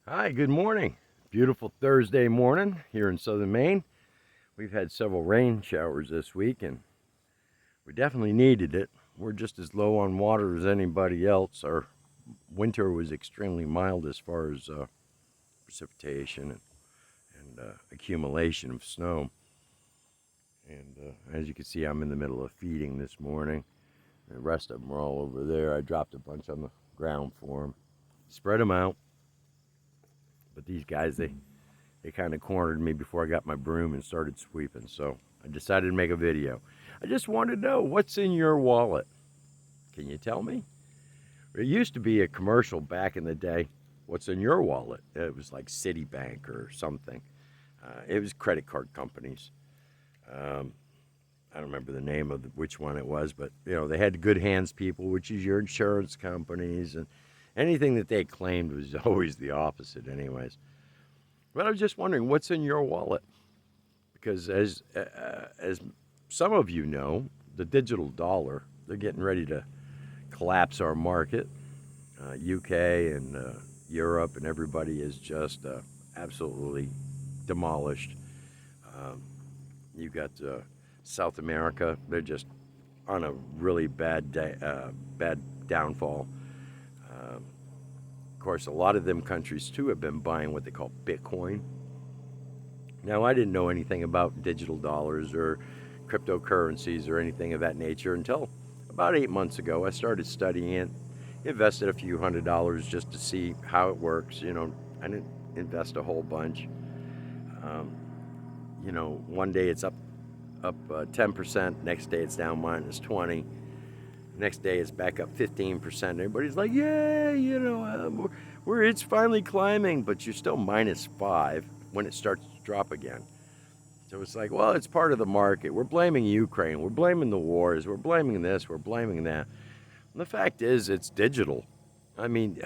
Hi, good morning. Beautiful Thursday morning here in southern Maine. We've had several rain showers this week and we definitely needed it. We're just as low on water as anybody else. Our winter was extremely mild as far as precipitation and accumulation of snow. And as you can see, I'm in the middle of feeding this morning. The rest of them are all over there. I dropped a bunch on the ground for them, spread them out. But these guys, they kind of cornered me before I got my broom and started sweeping. So I decided to make a video. I just want to know what's in your wallet. Can you tell me? It used to be a commercial back in the day. What's in your wallet? It was like Citibank or something. It was credit card companies. Um, I don't remember the name of which one it was, but they had good hands people, which is your insurance companies, and anything that they claimed was always the opposite, anyways. But I was just wondering, what's in your wallet? Because as some of you know, the digital dollar, they're getting ready to collapse our market. UK and Europe and everybody is just absolutely demolished. Um, you got South America; they're just on a really bad downfall. Of course, a lot of them countries too have been buying what they call Bitcoin. Now, I didn't know anything about digital dollars or cryptocurrencies or anything of that nature until about 8 months ago. I started studying it, invested a few $100s just to see how it works. I didn't invest a whole bunch. Um, one day it's up 10%, next day it's down minus 20. Next day it's back up 15%. Everybody's like, "Yeah, we're it's finally climbing," but you're still minus 5 when it starts to drop again. So it's like, well, it's part of the market. We're blaming Ukraine. We're blaming the wars. We're blaming this. We're blaming that. And the fact is, it's digital. I mean,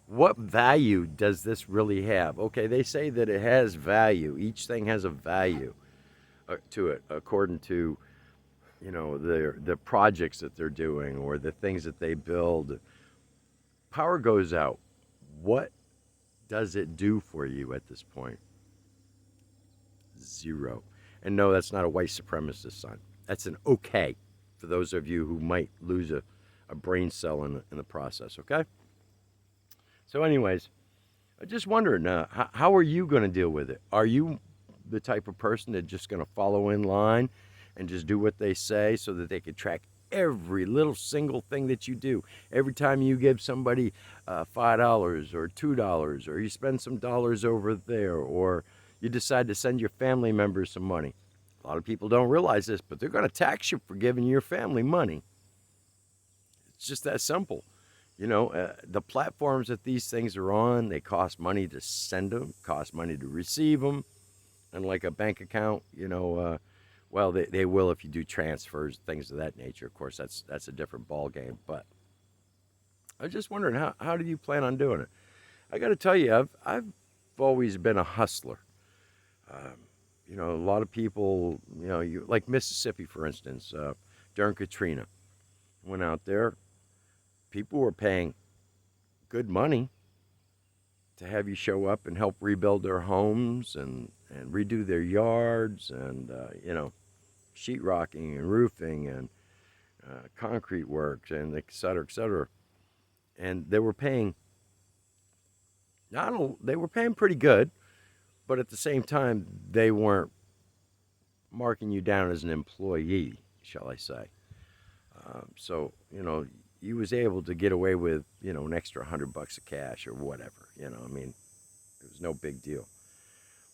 what value does this really have? Okay, they say that it has value. Each thing has a value to it, according to the projects that they're doing or the things that they build. Power goes out. What does it do for you at this point? Zero. And no, that's not a white supremacist sign. That's an okay for those of you who might lose a brain cell in the process, okay? So, anyways, I'm just wondering, how are you going to deal with it? Are you the type of person that's just going to follow in line and just do what they say so that they can track every little single thing that you do? Every time you give somebody $5 or $2, or you spend some dollars over there, or you decide to send your family members some money. A lot of people don't realize this, but they're going to tax you for giving your family money. It's just that simple. The platforms that these things are on, they cost money to send them, cost money to receive them. And like a bank account, well, they will if you do transfers, things of that nature. Of course, that's a different ball game. But I was just wondering, how do you plan on doing it? I got to tell you, I've always been a hustler. A lot of people, like Mississippi, for instance, during Katrina, went out there. People were paying good money to have you show up and help rebuild their homes and redo their yards and, sheetrocking and roofing and concrete works and et cetera, et cetera. And they were paying, they were paying pretty good, but at the same time, they weren't marking you down as an employee, shall I say. So, he was able to get away with, an extra $100 of cash or whatever. I mean, it was no big deal.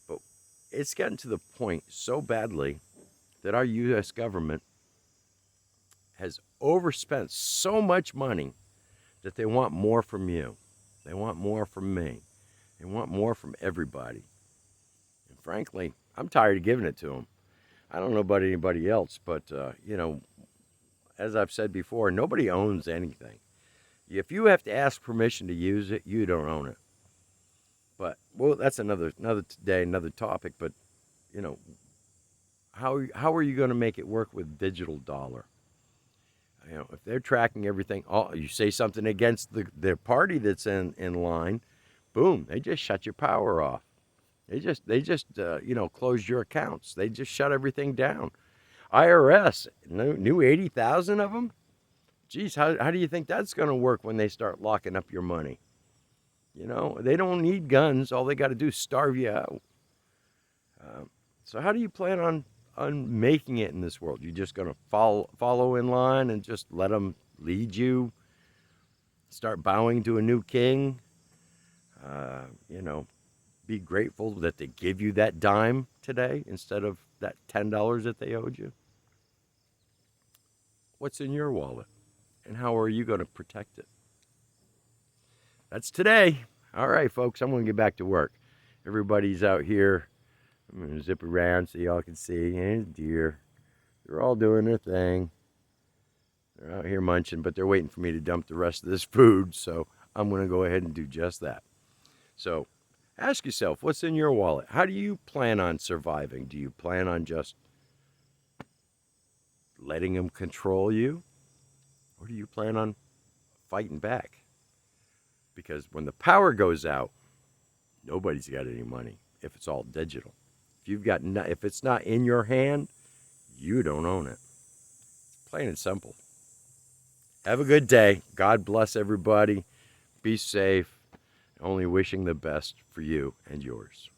But it's gotten to the point so badly that our U.S. government has overspent so much money that they want more from you. They want more from me. They want more from everybody. And frankly, I'm tired of giving it to them. I don't know about anybody else, but, as I've said before, nobody owns anything. If you have to ask permission to use it, you don't own it. But, well, that's another day, another topic. But, you know, how are you going to make it work with digital dollar? If they're tracking everything, you say something against the party that's in line, boom, they just shut your power off. They just closed your accounts. They just shut everything down. IRS, new 80,000 of them? Geez, how do you think that's going to work when they start locking up your money? They don't need guns. All they got to do is starve you out. So how do you plan on making it in this world? You just going to follow in line and just let them lead you? Start bowing to a new king? Be grateful that they give you that dime today instead of that $10 that they owed you? What's in your wallet? And how are you going to protect it? That's today. All right, folks, I'm going to get back to work. Everybody's out here. I'm going to zip around so y'all can see. And deer. They're all doing their thing. They're out here munching, but they're waiting for me to dump the rest of this food. So I'm going to go ahead and do just that. So ask yourself, what's in your wallet? How do you plan on surviving? Do you plan on just letting them control you? Or do you plan on fighting back? Because when the power goes out, nobody's got any money if it's all digital. If it's not in your hand, you don't own it. Plain and simple. Have a good day. God bless everybody. Be safe. Only wishing the best for you and yours.